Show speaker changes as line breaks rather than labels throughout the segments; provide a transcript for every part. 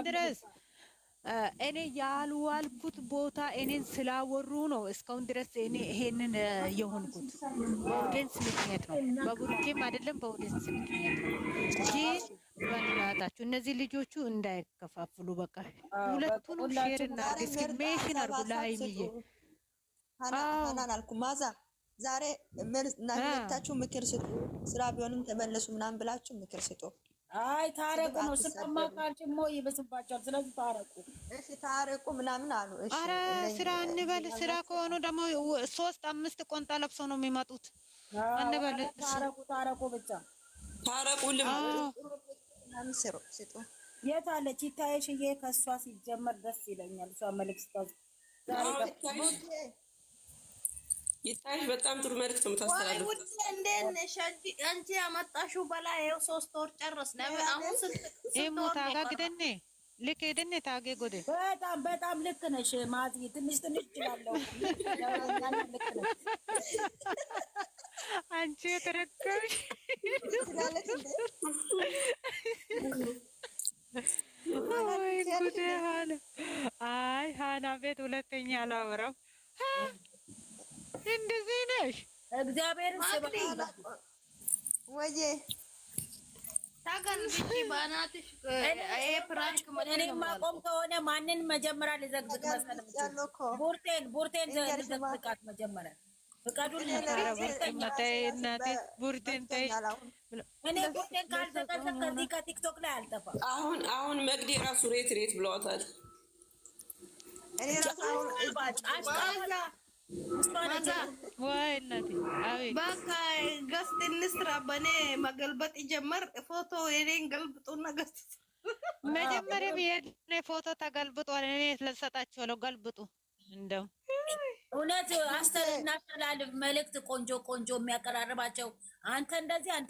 ድረስ እኔ ያልዋልኩት ቦታ እኔን ስላወሩ ነው እስካሁን ድረስ እኔ ይሄንን የሆንኩት በኦዲየንስ ምክንያት ነው። በቡርኬም አይደለም በኦዲየንስ ምክንያት ነው። ግን በእናታችሁ እነዚህ ልጆቹ እንዳይከፋፍሉ በቃ ሁለቱንም ሼር እና ዲስክሪሚኔሽን አድርጉ። ለሀይሚዬ
ሀናን አልኩ ማዛ ዛሬ ሁለታችሁ ምክር ስጡ። ስራ ቢሆንም ተመለሱ ምናምን ብላችሁ ምክር ስጡ።
አይ ታረቁ ነው ስለማካልጭ ሞ ይበስባቸዋል። ስለዚህ ታረቁ፣
እሺ ታረቁ ምናምን አሉ። እሺ
አረ ስራ እንበል። ስራ ከሆኑ ደግሞ 3-5 ቆንጣ ለብሶ ነው የሚመጡት። እንበል
ታረቁ ብቻ ታረቁ።
ምናምን ስጡ።
የት አለች ይታየሽዬ? ከእሷ ሲጀመር ደስ ይለኛል። እሷ መልዕክት
ይታይሽ በጣም ጥሩ መልዕክት ነው የምታስተላልፈው።
ውድ እንዴት ነሽ አንቺ? ያመጣሽው በላይ ይኸው 3 ወር ጨረስን። አሁን
ኤሞ ታጋ ግደኔ ልክ ሄደኔ ታጌ ጎዴ
በጣም ልክ ነሽ ማዚ። ትንሽ ይችላለው
አንቺ የተረከብሽ ወይ ጉዴ ሀና። አይ ሀና ቤት ሁለተኛ አላወራም። እንደዚህ ነሽ
እግዚአብሔር ይስጥልኝ
ወዬ
ታጋን ቢቲ ባናትሽ አይ ፕራንክ
እኔ ማቆም ከሆነ ማንን መጀመሪያ ልዘግዝቅ መሰለኝ? ቡርቴን ልዘግዝቃት መጀመሪያ ፍቃዱን ቡርቴን ተይ። እኔ ቡርቴን ካልዘቀዘቅ ከዚህ ከቲክቶክ ላይ አልጠፋም።
አሁን መግዲ ራሱ ሬት ብለዋታል።
እኔ ራሱ አሁን
ወይ እናቴ አቤት
በቃ ገስት እንስራ። በኔ መገልበጥ ይጀመር። ፎቶ የኔን ገልብጡና ገስት
መጀመሪያ የኔ ፎቶ ተገልብጧል። እኔ ስለሰጣችኋለሁ ገልብጡ። እንደው
እውነት እናስተላልፍ መልእክት ቆንጆ የሚያቀራርባቸው አንተ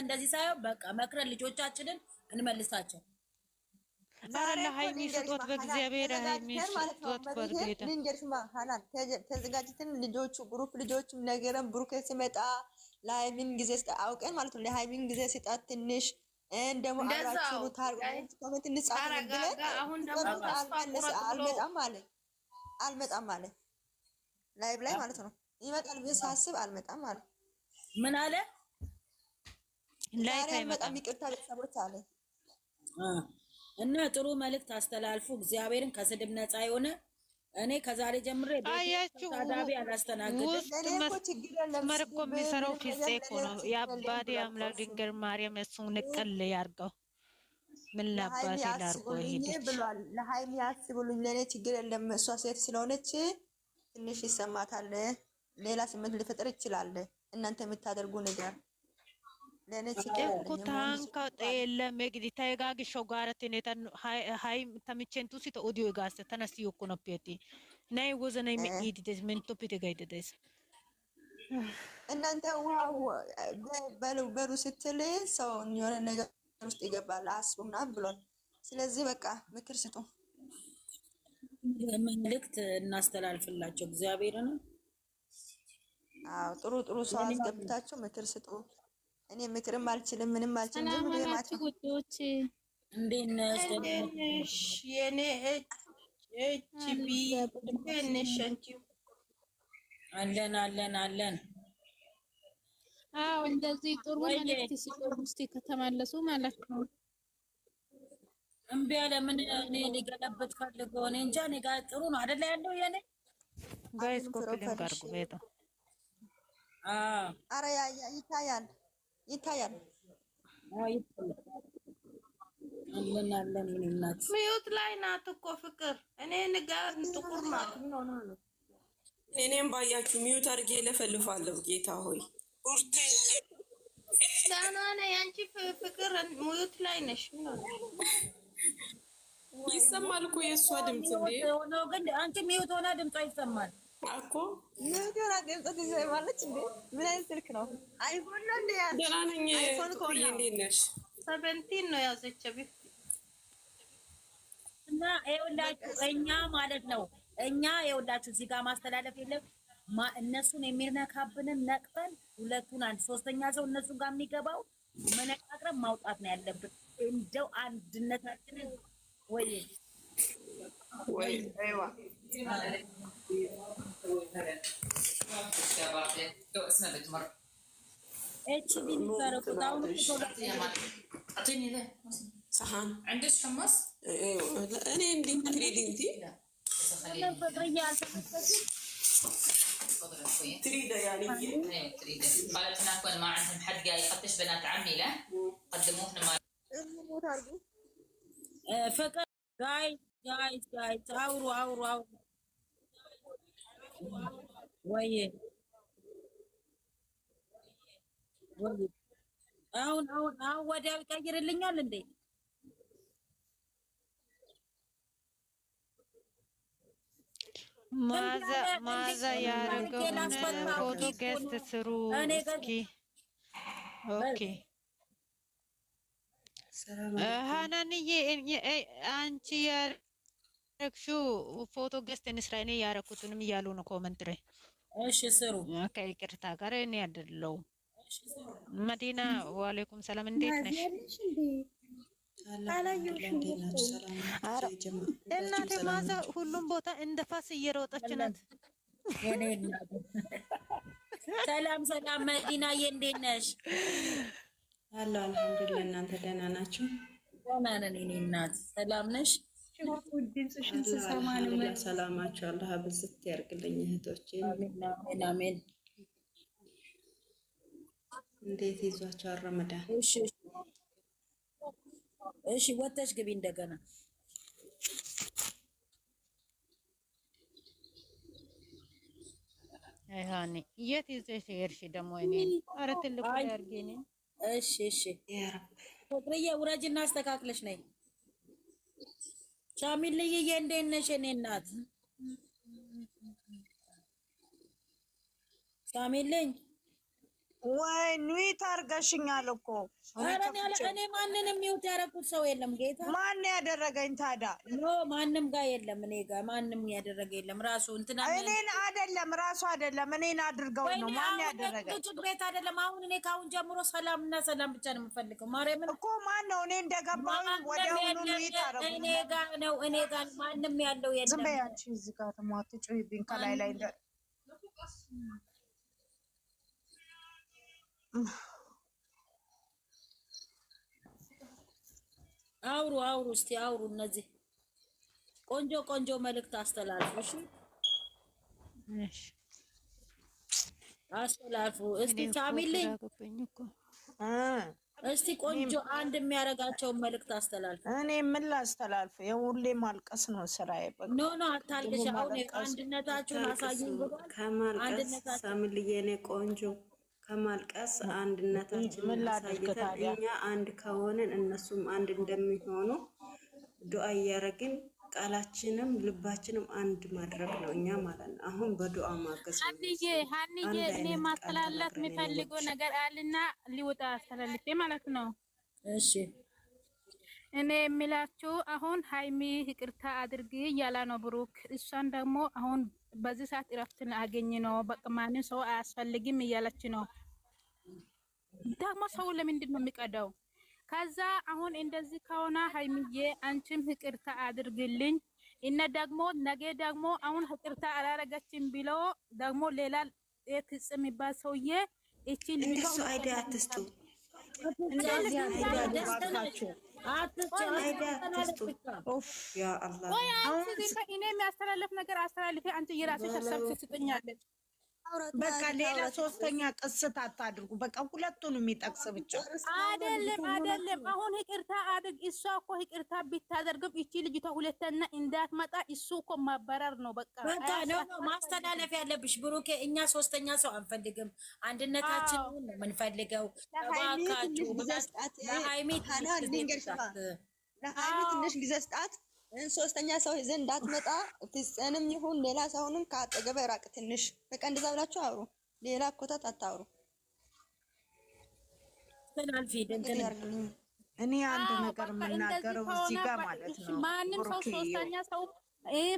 እንደዚህ ሳይሆን በቃ መክረን ልጆቻችንን እንመልሳቸው።
ዛሬ ሃይሚ ስጦት በእግዚአብሔር ሃይሚ ስጦት በርጌታ
ልንገርሽማ ሀናን ተዘጋጅተን ልጆቹ ግሩፕ ልጆችም ነገረን ብሩኬ ሲመጣ ለሃይሚን ጊዜ አውቀን ማለት ነው። ለሃይሚን ጊዜ ሲጣት ትንሽ እንደሞ አብራችሁ ታርጉት ኮሜንት እንጻፈን ብለን አሁን ደግሞ አልመጣም ማለት ላይቭ ላይ ማለት ነው። ይመጣል ብዬ ሳስብ አልመጣም ማለት
ምን አለ
ላይቭ አይመጣም።
ይቅርታ ቤተሰቦች አለ
እና ጥሩ መልእክት አስተላልፉ። እግዚአብሔርን ከስድብ ነፃ የሆነ እኔ ከዛሬ ጀምሬ ታዳቢ አላስተናግድም።
መስመር እኮ የሚሰራው ፊት እኮ ነው። የአባቴ አምላክ ድንግል ማርያም እሱን ንቅል ያርገው። ምን ላባቴ ላርገው ይሄድ
ብሏል። ለሃይሚ ያስቡልኝ፣ ለኔ ችግር የለም። እሷ ሴት ስለሆነች ትንሽ ይሰማታል። ሌላ ስሜት ሊፈጠር ይችላል። እናንተ የምታደርጉ ነገር ለኔ ችግር
ኩታንካ ጤለ መግዲ ታይጋግሾ ጋራት ነታ ሃይ ተምቼንቱ ሲተ ኦዲዮ ጋስ ተነስዩ እኮ ነው ፒቲ ናይ ወዘነ የሚኢድ ደስ ምን ቶፒት ጋይደደስ
እናንተ ዋው በሉ ስትል ሰው የሆነ ነገር ውስጥ ይገባል አስቡና ብሎን። ስለዚህ በቃ ምክር ስጡ፣
መልእክት እናስተላልፍላቸው እግዚአብሔርን።
አዎ ጥሩ ሰው አስገብታችሁ ምክር ስጡ። እኔ ምክርም አልችልም ምንም አልችልም። ዝም ብዬ ማለት
ውዶች
እንዴት ነሽ?
የኔ ኤችቢ ነሽ አንቺ?
አለን።
አዎ እንደዚህ ጥሩ መልእክት ሲቆም እስቲ ከተመለሱ ማለት ነው።
እምቢ አለ። ምን እኔ ሊገለበጥ ፈልገው እኔ እንጃ። እኔ ጋር ጥሩ ነው አይደለ ያለው የኔ
ጋይስ ኮፒሊንግ አድርጉ ቤታ።
አረ ይታያል።
አለን እናት
ሚዩት ላይ ናት እኮ ፍቅር። እኔ ንጋር ጥቁር ናት ነው።
እኔም ባያችሁ ሚዩት አድርጌ ለፈልፋለሁ። ጌታ ሆይ
ዳና ነኝ። አንቺ ፍቅር ሚዩት ላይ ነሽ።
ይሰማል እኮ የእሷ ድምፅ
ሆኖ ግን አንቺ ሚዩት ሆና ድምጿ ይሰማል
እኮ።
ሚዩት ድምጽ ትሰማለች እንዴ? ምን አይነት ስልክ ነው? አይፎን ነው እንዴ?
ደህና ነኝ። እንዴት ነሽ?
17 ነው ያዘችብኝ።
እና ይኸውላችሁ እኛ ማለት ነው ይኸውላችሁ እዚህ ጋር ማስተላለፍ የለም። እነሱን የሚነካብንን ነቅፈን ሁለቱን አንድ ሶስተኛ ሰው እነሱ ጋር የሚገባው መነቃቅረብ ማውጣት ነው ያለብን። እንደው አንድነታችንን ወይ
وي ايوه
اسمها بتمر
اتش دي
اعطيني ذا
صحن
عندك حمص؟
ايوه لا انا عندي تريدي انتي تريده يعني
ايوه تريده قالت هناك ما عندهم حد جاي يفتش بنات عمي له قدموه لنا
فكر جايز አውሩ ወይ አሁን ወዲያው ይቀይርልኛል እንዴ?
ማዛ ያረገውን ፎቶ ገስት ስሩ እስኪ። ኦኬ ሃናንዬ አንቺ ያረግሽው ፎቶ ገስት እንስራ እኔ ያረኩትንም እያሉ ነው ኮመንት ላይ።
እሺ ስሩ።
ከይቅርታ ጋር እኔ አይደለሁም። መዲና ወአለይኩም ሰላም እንዴት ነሽ? እናቴ ማዛ ሁሉም ቦታ እንደ ፋስ እየሮጠች ናት።
ሰላም መዲናዬ እንዴት ነሽ?
አሎ አልሐምዱሊላህ። እናንተ ደህና ናችሁ?
ደህና ነን። እኔ እናት ሰላም ነሽ?
ድምፅሽን ስሰማ ነው ሰላማችሁ አላህ ብዝት ያርግልኝ እህቶቼ።
አሜን።
እንዴት ይዟችኋል ረመዳን?
እሺ ወተሽ ግቢ እንደገና።
አይሃኒ የት ይዘሽ ሄድሽ ደግሞ? እኔ ኧረ ትልቁ ያርገኝ።
እሺ ፍቅርዬ ውረጅና አስተካክለሽ ነይ። ሻሚልዬ እንዴት ነሽ? እኔ እናት ሻሚልኝ
ወይ ኑት አርገሽኛል እኮ።
እኔ ማንንም ሚውት ያደረኩት ሰው የለም። ጌታ
ማን ያደረገኝ ታዲያ?
ኖ ማንም ጋር የለም። እኔ ጋር ማንም ያደረገ የለም። ራሱ እንትና
እኔን አይደለም ራሱ አይደለም እኔን አድርገው ነው። ማን ያደረገኝ?
ጭቅ ቤት አይደለም። አሁን እኔ ካሁን ጀምሮ ሰላምና ሰላም ብቻ ነው የምፈልገው። ማርያምን
እኮ ማን ነው? እኔ እንደገባሁ ወዲያውኑ ኑት አረጉ።
እኔ ጋር ማንም ያለው የለም።
ዝም በይ አንቺ እዚህ ጋር ተሟትጩይብኝ ከላይ ላይ እንደ
አውሩ እስቲ አውሩ። እነዚህ ቆንጆ መልእክት አስተላልፉ። እሺ አስተላልፉ። እስቲ ሳሚልኝ እስቲ ቆንጆ አንድ የሚያረጋቸውን መልእክት አስተላልፉ።
እኔ ምን ላስተላልፍ? የሁሌ ማልቀስ ነው ስራዬ።
ኖ አታልቅሽ። አሁን አንድነታችሁን አሳዩኝ ብሏል።
ከማልቀስ ሳሚልዬ እኔ ቆንጆ ከማልቀስ አንድነታችንን አሳይተን እኛ አንድ ከሆንን እነሱም አንድ እንደሚሆኑ ዱአ እያረግን ቃላችንም ልባችንም አንድ ማድረግ ነው እኛ ማለት ነው። አሁን በዱአ ማገዝ ነው።
ሀኒዬ እኔ ማስተላለፍ የሚፈልገው ነገር አለና ሊወጣ አስተላልፌ ማለት ነው።
እሺ
እኔ የሚላችሁ አሁን ሃይሚ ይቅርታ አድርጊ እያለ ነው ብሩክ። እሷን ደግሞ አሁን በዚህ ሰዓት እረፍትን አገኝ ነው በቃ ማንም ሰው አያስፈልግም እያለች ነው። ደግሞ ሰው ለምንድን ነው የሚቀዳው? ከዛ አሁን እንደዚህ ከሆነ ሃይሚዬ አንቺም ይቅርታ አድርግልኝ እና ደግሞ ነገ ደግሞ አሁን ይቅርታ አላረገችም ብሎ ደግሞ ሌላ ትጽ የሚባል ሰውዬ እቺ
ልጅ አይዲያ አትስጡ
እኔ የሚያስተላልፍ ነገር አስተላልፌ አንቺ የራስሽ ሀሳብ ትስጥኛለች።
በቃ ሌላ ሶስተኛ ቅስት አታድርጉ። በቃ ሁለቱን የሚጠቅስ ብቻ
አይደለም። አሁን ይቅርታ አድርግ። እሷ እኮ ይቅርታ ቢታደርግም እቺ ልጅቷ ሁለተኛ እንዳትመጣ እሱ እኮ ማበረር ነው። በቃ
ነው ማስተላለፍ ያለብሽ ብሩኬ። እኛ ሶስተኛ ሰው አንፈልግም፣ አንድነታችንን ነው የምንፈልገው።
ለሃይሚ ትንሽ ጊዜ ስጣት። ሶስተኛ ሰው ይዘን እንዳትመጣ ፍፄንም ይሁን ሌላ ሰውንም ከአጠገበ ራቅ ትንሽ። በቃ እንደዛ ብላችሁ አውሩ። ሌላ ኮታት አታውሩ።
እኔ አንድ ነገር የምናገረው እዚህ ጋር ማለት ነው።
ማንም ሰው ሶስተኛ ሰው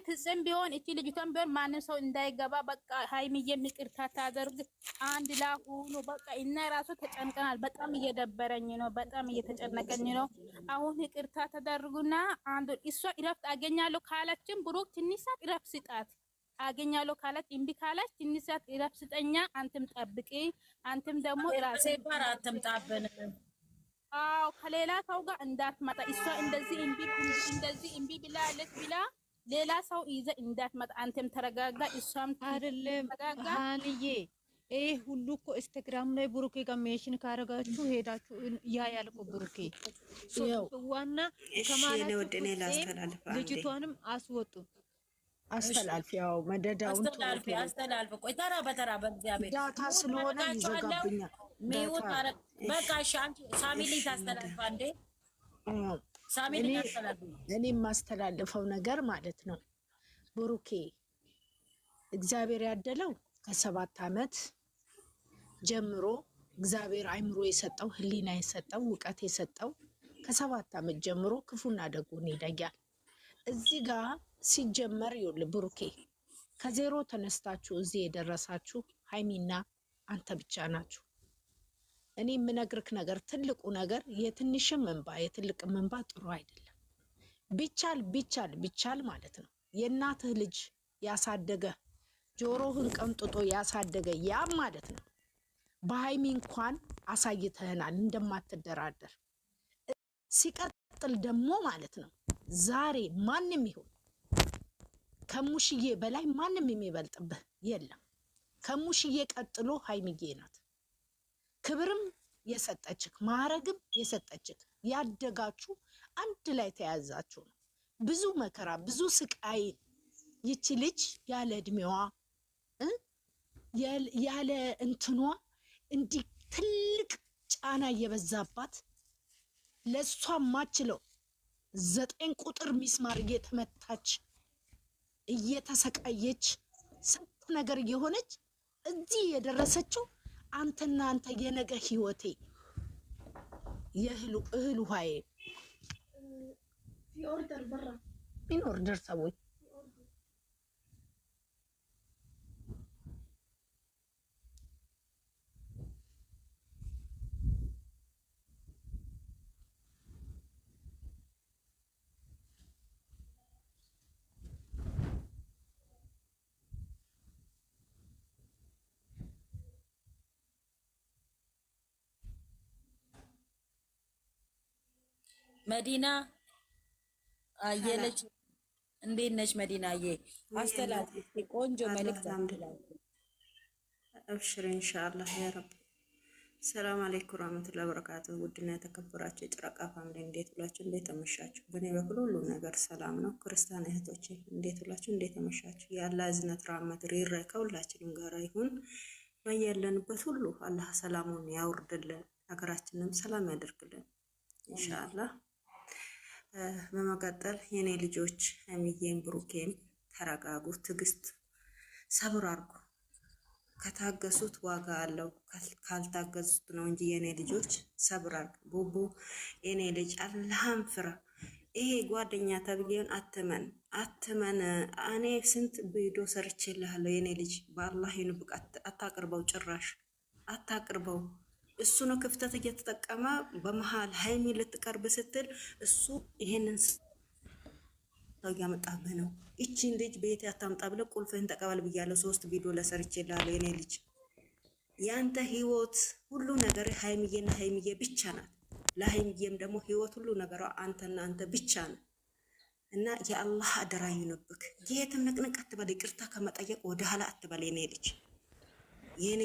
ፍጽም ቢሆን እቺ ልጅቷን ቢሆን ማንም ሰው እንዳይገባ በቃ ሃይሚዬ ይቅርታ ታደርግ አንድ ላሁኑ በቃ እና ራሱ ተጨንቀናል። በጣም እየደበረኝ ነው፣ በጣም እየተጨነቀኝ ነው። አሁን ይቅርታ ተደርጉና አንዱ እሷ እረፍት አገኛለሁ ካለችም ብሩክ ትንሽ ሰዓት እረፍት ስጣት። አገኛለሁ ካለች እምቢ ካለች ትንሽ ሰዓት እረፍት ስጠኛ። አንተም ጠብቂ፣ አንተም ደግሞ ራሴ
ባራ አትምጣብን።
አዎ ከሌላ ሰው ጋር እንዳትመጣ። እሷ እንደዚህ እምቢ ብላለች ብላ ሌላ ሰው ይዘ እንዳትመጣ። አንተም ተረጋጋ፣ እሷም
አይደለም
ተረጋጋ።
ሃንዬ ይሄ ሁሉ እኮ ኢንስታግራም ላይ ብሩኬ ጋር ሜንሽን ካረጋችሁ ሄዳችሁ ያ ያልኩ ብሩኬ ዋና ከማለት ልጅቷንም አስወጡ።
አስተላልፍ ያው መደዳውን
አስተላልፍ። ቆይ ተራ በተራ በእግዚአብሔር
ዳታ ስለሆነ ይዘጋብኛል።
ሚውት አረግ በቃ እሺ። አንቺ ሳሚሊ ታስተላልፋ እንዴ? ሳሚሊ ታስተላልፍ።
እኔ የማስተላልፈው ነገር ማለት ነው ብሩኬ እግዚአብሔር ያደለው ከ7 ዓመት ጀምሮ እግዚአብሔር አይምሮ የሰጠው ህሊና የሰጠው እውቀት የሰጠው ከ7 ዓመት ጀምሮ ክፉና ደጉን ይለያል። እዚህ ጋር ሲጀመር ይኸውልህ ብሩኬ ከዜሮ ተነስታችሁ እዚህ የደረሳችሁ ሃይሚና አንተ ብቻ ናችሁ። እኔ የምነግርክ ነገር ትልቁ ነገር የትንሽም እንባ የትልቅም እንባ ጥሩ አይደለም። ቢቻል ማለት ነው የእናትህ ልጅ ያሳደገ ጆሮህን ቀምጥጦ ያሳደገ ያም ማለት ነው በሃይሚ እንኳን አሳይተህናል እንደማትደራደር። ሲቀጥል ደግሞ ማለት ነው ዛሬ ማንም ይሁን ከሙሽዬ በላይ ማንም የሚበልጥብህ የለም። ከሙሽዬ ቀጥሎ ሃይሚዬ ናት። ክብርም የሰጠችክ ማዕረግም የሰጠችክ ያደጋችሁ አንድ ላይ ተያዛችሁ ነው። ብዙ መከራ ብዙ ስቃይ ይቺ ልጅ ያለ እድሜዋ ያለ እንትኗ እንዲህ ትልቅ ጫና እየበዛባት ለሷ ማችለው 9 ቁጥር ሚስማር እየተመታች እየተሰቃየች ስንት ነገር እየሆነች እዚህ የደረሰችው አንተና አንተ የነገ ህይወቴ እህል ውሃዬ ኦርደር ሰዎች
መዲና አየለች እንዴት ነሽ? መዲናዬ አስተላልፍ ቆንጆ መልእክት አስተላልፍ።
አብሽር ኢንሻአላህ ያ ረብ። ሰላም አለይኩም ወራህመቱላሂ ወበረካቱሁ። ውድና የተከበራችሁ የጨረቃ ፋሚሊ እንዴት ብላችሁ እንዴት ተመሻችሁ? በእኔ በኩል ሁሉ ነገር ሰላም ነው። ክርስቲያን እህቶቼ እንዴት ብላችሁ እንዴት ተመሻችሁ? የአላህ እዝነት ራህመት ሪራይ ከሁላችንም ጋር ይሁን። በያለንበት ሁሉ አላህ ሰላሙን ያውርድልን፣ ሀገራችንም ሰላም ያደርግልን ኢንሻአላህ። በመቀጠል የኔ ልጆች ሃይሚዬም ብሩኬም ተረጋጉ፣ ትዕግስት ሰብር አድርጉ። ከታገሱት ዋጋ አለው፣ ካልታገሱት ነው እንጂ የኔ ልጆች ሰብር አድርጉ። ቡቡ የኔ ልጅ አላህን ፍራ። ይሄ ጓደኛ ተብዬን አትመን። እኔ ስንት ቪዲዮ ሰርቼልሃለሁ የኔ ልጅ፣ በአላህ ይንብቅ። አታቅርበው፣ ጭራሽ አታቅርበው። እሱ ነው ክፍተት እየተጠቀመ በመሃል ሃይሚ ልትቀርብ ስትል እሱ ይሄንን ሰው እያመጣብህ ነው። እቺን ልጅ ቤት ያታምጣ ብለህ ቁልፍህን ተቀበል ብያለሁ። 3 ቪዲዮ ለሰርቼልሃለሁ የኔ ልጅ። ያንተ ህይወት ሁሉ ነገር ሃይሚዬና ሃይሚዬ ብቻ ናት። ለሃይሚዬም ደግሞ ህይወት ሁሉ ነገሯ አንተና አንተ ብቻ ነው እና የአላህ አደራ ይሁንብክ። የትም ንቅንቅ አትበል። ይቅርታ ከመጠየቅ ወደ ኋላ አትበል የኔ ልጅ። የኔ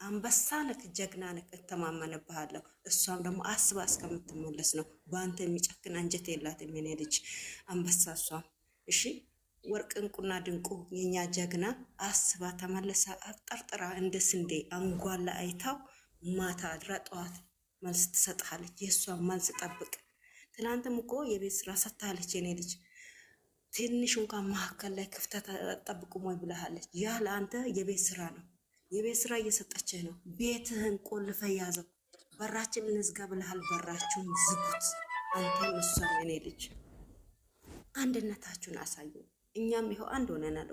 አንበሳ ነክ ጀግና ነክ፣ እተማመንብሃለሁ። እሷም ደግሞ አስባ እስከምትመለስ ነው። በአንተ የሚጨክን አንጀት የላትም የኔ ልጅ አንበሳ። እሷም እሺ ወርቅ እንቁና ድንቁ የኛ ጀግና አስባ ተመለሳ አብጠርጥራ እንደ ስንዴ አንጓላ አይታው ማታ አድራ ጠዋት መልስ ትሰጥሃለች። የእሷን መልስ ጠብቅ። ትናንትም እኮ የቤት ስራ ሰጥታለች የኔ ልጅ። ትንሽ እንኳን መካከል ላይ ክፍተት ጠብቁም ወይ ብለሃለች። ያ ለአንተ የቤት ስራ ነው። የቤት ስራ እየሰጠችህ ነው። ቤትህን ቆልፈ ያዘው። በራችን እንዝጋ ብለሃል። በራችሁን ዝጉት። አንተም እሷም የኔ ልጅ አንድነታችሁን አሳዩ። እኛም ይኸው አንድ ሆነናል።